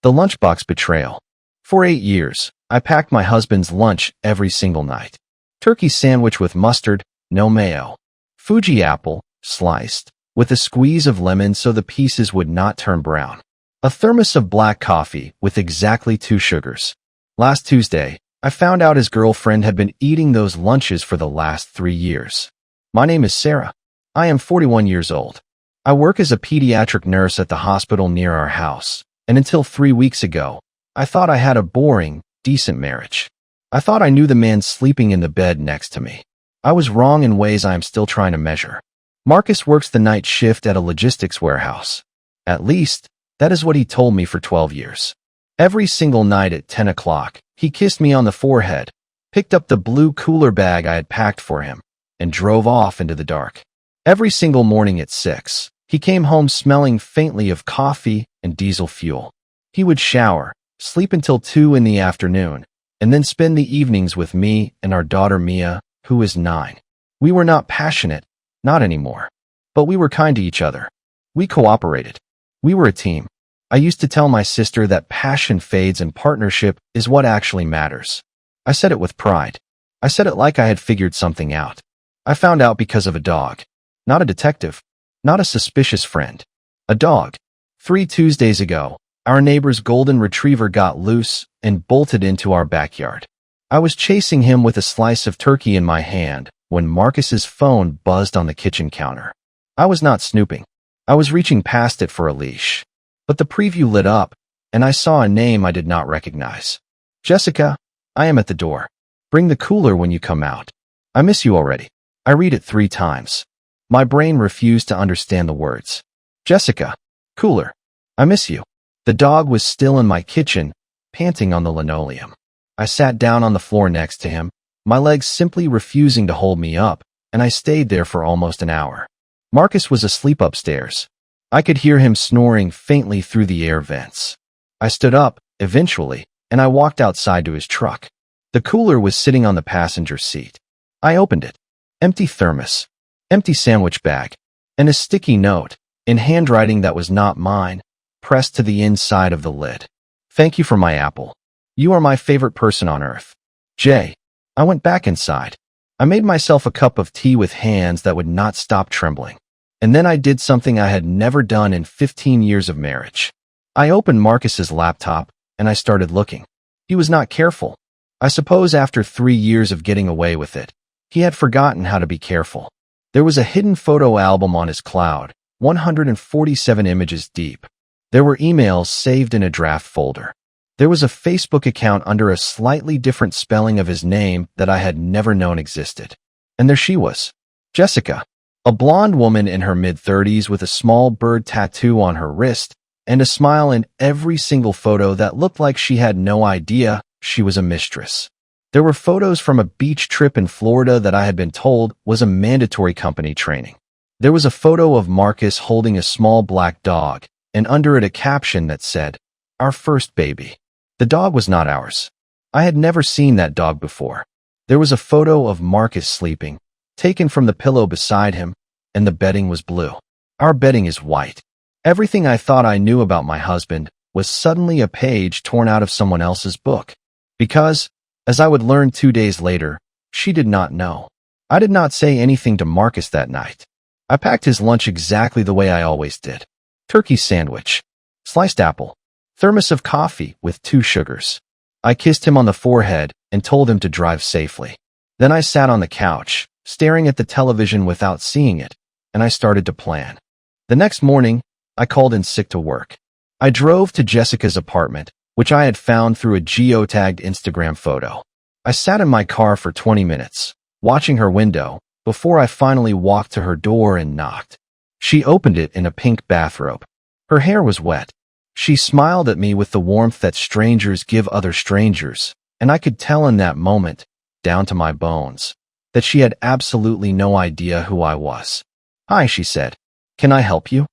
The Lunchbox Betrayal. For 8 years, I packed my husband's lunch every single night. Turkey sandwich with mustard, no mayo. Fuji apple, sliced, with a squeeze of lemon so the pieces would not turn brown. A thermos of black coffee with exactly 2 sugars. Last Tuesday, I found out his girlfriend had been eating those lunches for the last 3 years. My name is Sarah. I am 41 years old. I work as a pediatric nurse at the hospital near our house, and until 3 weeks ago, I thought I had a boring, decent marriage. I thought I knew the man sleeping in the bed next to me. I was wrong in ways I am still trying to measure. Marcus works the night shift at a logistics warehouse. At least, that is what he told me for 12 years. Every single night at 10 o'clock, he kissed me on the forehead, picked up the blue cooler bag I had packed for him, and drove off into the dark. Every single morning at 6, he came home smelling faintly of coffee and diesel fuel. He would shower, sleep until 2 in the afternoon, and then spend the evenings with me and our daughter Mia, who is 9. We were not passionate, not anymore. But we were kind to each other. We cooperated. We were a team. I used to tell my sister that passion fades and partnership is what actually matters. I said it with pride. I said it like I had figured something out. I found out because of a dog. Not a detective. Not a suspicious friend. A dog. 3 Tuesdays ago, our neighbor's golden retriever got loose and bolted into our backyard. I was chasing him with a slice of turkey in my hand when Marcus's phone buzzed on the kitchen counter. I was not snooping. I was reaching past it for a leash. But the preview lit up, and I saw a name I did not recognize. Jessica, I am at the door. Bring the cooler when you come out. I miss you already. I read it 3 times. My brain refused to understand the words. Jessica, cooler. I miss you. The dog was still in my kitchen, panting on the linoleum. I sat down on the floor next to him, my legs simply refusing to hold me up, and I stayed there for almost an hour. Marcus was asleep upstairs. I could hear him snoring faintly through the air vents. I stood up, eventually, and I walked outside to his truck. The cooler was sitting on the passenger seat. I opened it. Empty thermos, empty sandwich bag, and a sticky note, in handwriting that was not mine, pressed to the inside of the lid. Thank you for my apple. You are my favorite person on earth. Jay. I went back inside. I made myself a cup of tea with hands that would not stop trembling. And then I did something I had never done in 15 years of marriage. I opened Marcus's laptop, and I started looking. He was not careful. I suppose after 3 years of getting away with it, he had forgotten how to be careful. There was a hidden photo album on his cloud, 147 images deep. There were emails saved in a draft folder. There was a Facebook account under a slightly different spelling of his name that I had never known existed. And there she was, Jessica. A blonde woman in her mid-30s with a small bird tattoo on her wrist and a smile in every single photo that looked like she had no idea she was a mistress. There were photos from a beach trip in Florida that I had been told was a mandatory company training. There was a photo of Marcus holding a small black dog, and under it a caption that said, "Our first baby." The dog was not ours. I had never seen that dog before. There was a photo of Marcus sleeping, taken from the pillow beside him, and the bedding was blue. Our bedding is white. Everything I thought I knew about my husband was suddenly a page torn out of someone else's book. Because, as I would learn 2 days later, she did not know. I did not say anything to Marcus that night. I packed his lunch exactly the way I always did. Turkey sandwich, sliced apple, thermos of coffee with 2 sugars. I kissed him on the forehead and told him to drive safely. Then I sat on the couch, staring at the television without seeing it, and I started to plan. The next morning, I called in sick to work. I drove to Jessica's apartment, which I had found through a geotagged Instagram photo. I sat in my car for 20 minutes, watching her window, before I finally walked to her door and knocked. She opened it in a pink bathrobe. Her hair was wet. She smiled at me with the warmth that strangers give other strangers, and I could tell in that moment, down to my bones, that she had absolutely no idea who I was. "Hi," she said. "Can I help you?"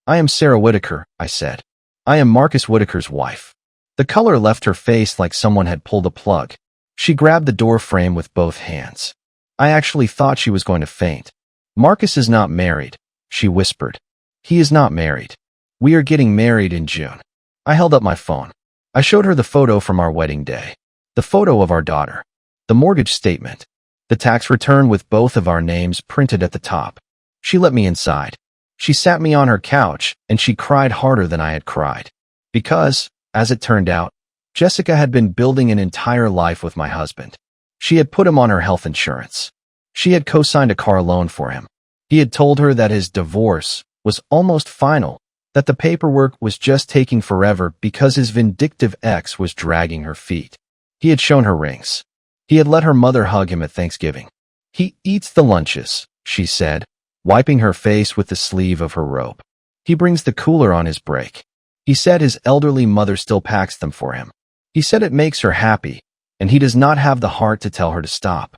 "I am Sarah Whitaker," I said. "I am Marcus Whitaker's wife." The color left her face like someone had pulled a plug. She grabbed the door frame with both hands. I actually thought she was going to faint. "Marcus is not married," she whispered. "He is not married. We are getting married in June." I held up my phone. I showed her the photo from our wedding day, the photo of our daughter, the mortgage statement, the tax return with both of our names printed at the top. She let me inside. She sat me on her couch, and she cried harder than I had cried. Because, as it turned out, Jessica had been building an entire life with my husband. She had put him on her health insurance. She had co-signed a car loan for him. He had told her that his divorce was almost final, that the paperwork was just taking forever because his vindictive ex was dragging her feet. He had shown her rings. He had let her mother hug him at Thanksgiving. He eats the lunches, she said, wiping her face with the sleeve of her robe. He brings the cooler on his break. He said his elderly mother still packs them for him. He said it makes her happy, and he does not have the heart to tell her to stop.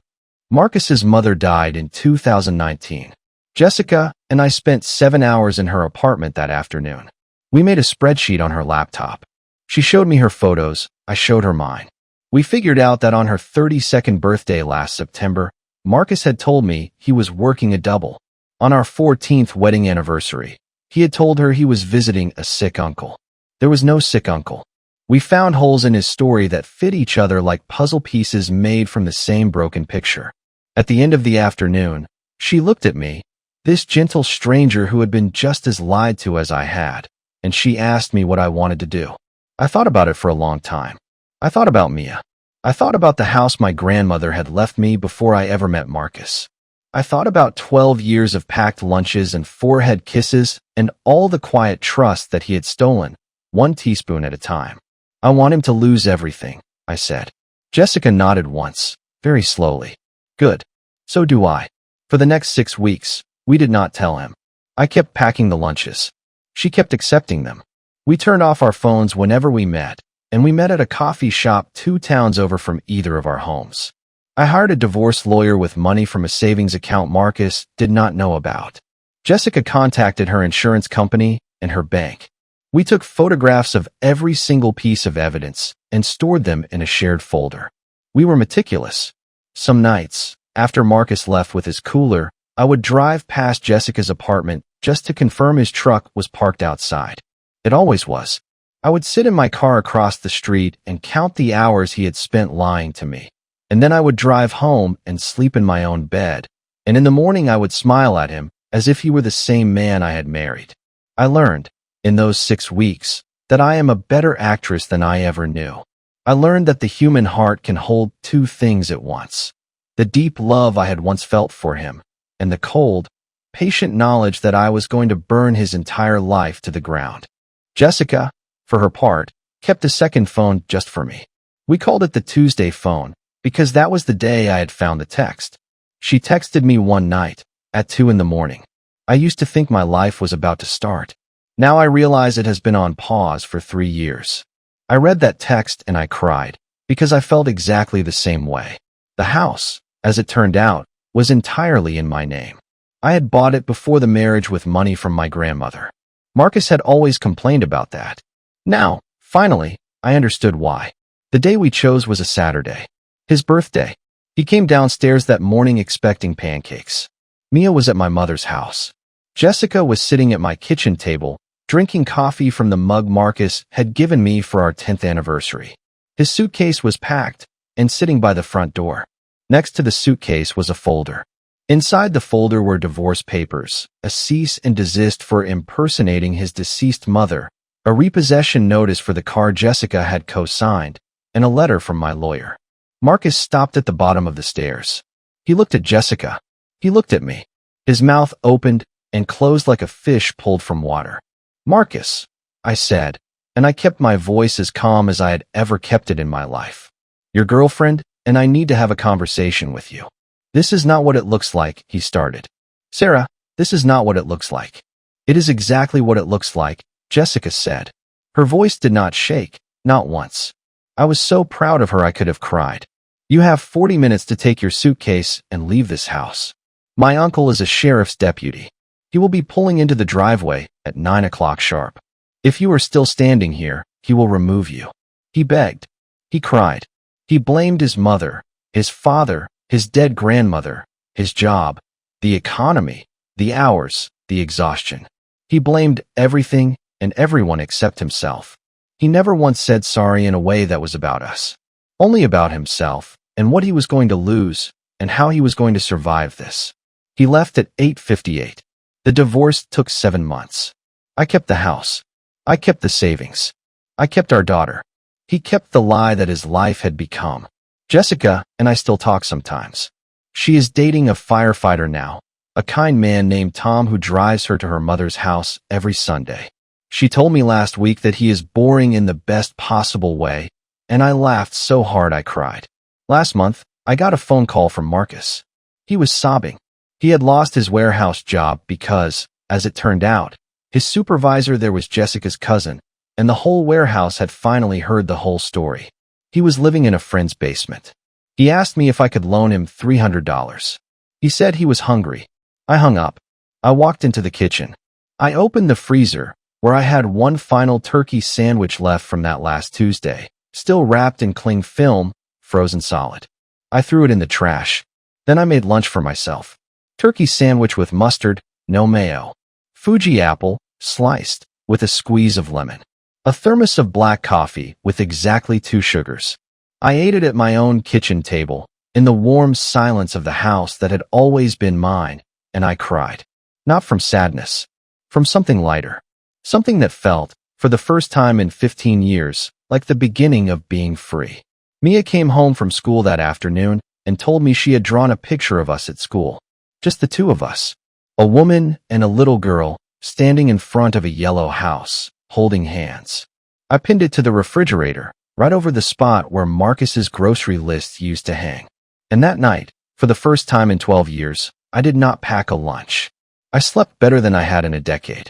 Marcus's mother died in 2019. Jessica and I spent 7 hours in her apartment that afternoon. We made a spreadsheet on her laptop. She showed me her photos, I showed her mine. We figured out that on her 32nd birthday last September, Marcus had told me he was working a double. On our 14th wedding anniversary, he had told her he was visiting a sick uncle. There was no sick uncle. We found holes in his story that fit each other like puzzle pieces made from the same broken picture. At the end of the afternoon, she looked at me, this gentle stranger who had been just as lied to as I had, and she asked me what I wanted to do. I thought about it for a long time. I thought about Mia. I thought about the house my grandmother had left me before I ever met Marcus. I thought about 12 years of packed lunches and forehead kisses and all the quiet trust that he had stolen, 1 teaspoon at a time. I want him to lose everything, I said. Jessica nodded once, very slowly. Good. So do I. For the next 6 weeks, we did not tell him. I kept packing the lunches. She kept accepting them. We turned off our phones whenever we met, and we met at a coffee shop 2 towns over from either of our homes. I hired a divorce lawyer with money from a savings account Marcus did not know about. Jessica contacted her insurance company and her bank. We took photographs of every single piece of evidence and stored them in a shared folder. We were meticulous. Some nights, after Marcus left with his cooler, I would drive past Jessica's apartment just to confirm his truck was parked outside. It always was. I would sit in my car across the street and count the hours he had spent lying to me. And then I would drive home and sleep in my own bed. And in the morning I would smile at him as if he were the same man I had married. I learned, in those 6 weeks, that I am a better actress than I ever knew. I learned that the human heart can hold 2 things at once. The deep love I had once felt for him, and the cold, patient knowledge that I was going to burn his entire life to the ground. Jessica, for her part, kept a second phone just for me. We called it the Tuesday phone, because that was the day I had found the text. She texted me one night, at 2 in the morning. I used to think my life was about to start. Now I realize it has been on pause for 3 years. I read that text and I cried, because I felt exactly the same way. The house, as it turned out, was entirely in my name. I had bought it before the marriage with money from my grandmother. Marcus had always complained about that. Now, finally, I understood why. The day we chose was a Saturday. His birthday. He came downstairs that morning expecting pancakes. Mia was at my mother's house. Jessica was sitting at my kitchen table, drinking coffee from the mug Marcus had given me for our 10th anniversary. His suitcase was packed and sitting by the front door. Next to the suitcase was a folder. Inside the folder were divorce papers, a cease and desist for impersonating his deceased mother, a repossession notice for the car Jessica had co-signed, and a letter from my lawyer. Marcus stopped at the bottom of the stairs. He looked at Jessica. He looked at me. His mouth opened and closed like a fish pulled from water. Marcus, I said, and I kept my voice as calm as I had ever kept it in my life. Your girlfriend and I need to have a conversation with you. This is not what it looks like, he started. Sarah, this is not what it looks like. It is exactly what it looks like, Jessica said. Her voice did not shake, not once. I was so proud of her I could have cried. You have 40 minutes to take your suitcase and leave this house. My uncle is a sheriff's deputy. He will be pulling into the driveway at 9 o'clock sharp. If you are still standing here, he will remove you. He begged. He cried. He blamed his mother, his father, his dead grandmother, his job, the economy, the hours, the exhaustion. He blamed everything and everyone except himself. He never once said sorry in a way that was about us. Only about himself, and what he was going to lose, and how he was going to survive this. He left at 8:58. The divorce took 7 months. I kept the house. I kept the savings. I kept our daughter. He kept the lie that his life had become. Jessica and I still talk sometimes. She is dating a firefighter now, a kind man named Tom who drives her to her mother's house every Sunday. She told me last week that he is boring in the best possible way, and I laughed so hard I cried. Last month, I got a phone call from Marcus. He was sobbing. He had lost his warehouse job because, as it turned out, his supervisor there was Jessica's cousin, and the whole warehouse had finally heard the whole story. He was living in a friend's basement. He asked me if I could loan him $300. He said he was hungry. I hung up. I walked into the kitchen. I opened the freezer, where I had one final turkey sandwich left from that last Tuesday, still wrapped in cling film, frozen solid. I threw it in the trash. Then I made lunch for myself. Turkey sandwich with mustard, no mayo. Fuji apple, sliced, with a squeeze of lemon. A thermos of black coffee with exactly 2 sugars. I ate it at my own kitchen table, in the warm silence of the house that had always been mine, and I cried. Not from sadness. From something lighter. Something that felt, for the first time in 15 years, like the beginning of being free. Mia came home from school that afternoon and told me she had drawn a picture of us at school. Just the 2 of us. A woman and a little girl standing in front of a yellow house, holding hands. I pinned it to the refrigerator, right over the spot where Marcus's grocery list used to hang. And that night, for the first time in 12 years, I did not pack a lunch. I slept better than I had in a decade.